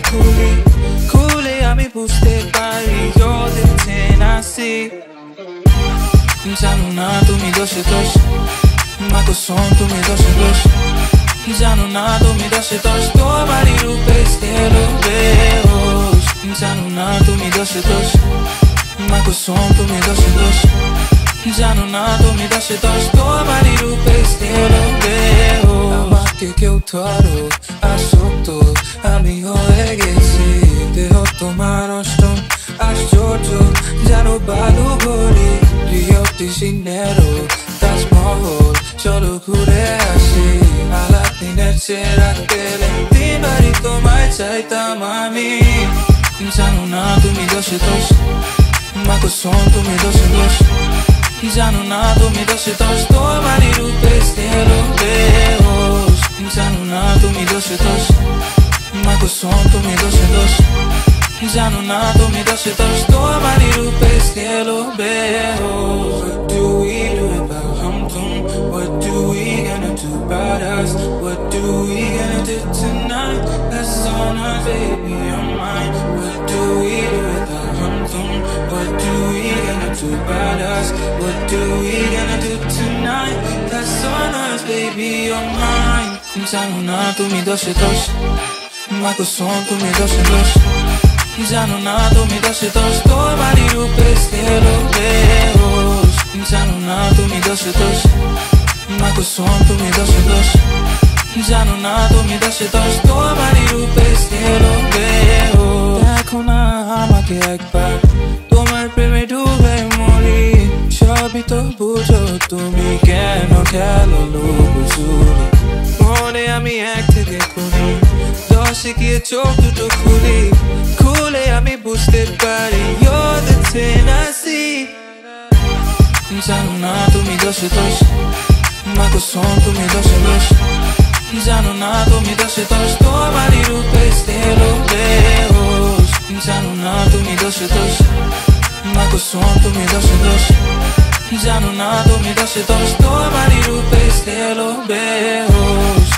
খুলি খুলে আমি বুঝতে পারি you're the 10 I see জানো না তুমি দোষে দোষ মা কসম তুমি দোষে দোষ জানো না তুমি দোষে দোষ তোমারই রূপে স্থির বেহোশ জানো না তুমি দোষে দোষ মা কসম তুমি দোষে দোষ জানো না তুমি দোষে দোষ তোমারই রূপে স্থির বেহোশ আমাকে কেউ ধরো আসক্ত আমি হয়ে গেছি দেহ তোমার অষ্টম আশ্চর্য জানো বালু ঘড়ি রিও ডি জেনেরো তাজমহল চলো ঘুরে আসি আলাদিনের চেরাগ পেলে দিনবারই তোমায় চাইতাম আমি জানো না তুমি দোষে দোষ মা কসম তুমি দোষে দোষ জানো না তুমি দোষে দোষ তোমারই রূপে স্থির বেহোশ জানো না তুমি দোষে দোষ মা কসম তুমি দোষে দোষ জানো না তুমি দোষে দোষ তোমারই রূপে স্থির বেহোশ What do we do about hum-tum? What do we gonna do about us? What do we gonna do tonight? That's on us, baby, on mine. What do we do about hum-tum? What do we gonna do about us? What do we gonna do tonight? That's on us, baby, on mine. জানো না তুমি দোষে দোষ মা কসম তুমি দোষে দোষ জানো না তুমি দোষে দোষ তোমারই রূপে স্থির বেহোশ জানো না তুমি দোষে দোষ মা কসম তুমি দোষে দোষ জানো না তুমি দোষে দোষ তোমারই রূপে স্থির বেহোশ দেখো না আমাকে একবার তোমার প্রেমে ডুবে মরি সবই তো বুঝো তুমি কেন খেলো লুকোচুরি মনে আমি এক থেকে করি দশে গিয়ে চোখ দুটো খুলি খুলে আমি বুঝতে পারি you're the 10 I see জানো না তুমি দোষে দোষ মা কসম তুমি দোষে দোষ জানো না তুমি দোষে দোষ তোমারই রূপে স্থির বেহোশ জানো না তুমি দোষে দোষ মা কসম তুমি দোষে দোষ জানো না তুমি দোষে দোষ তোমারই রূপে স্থির বেহোশ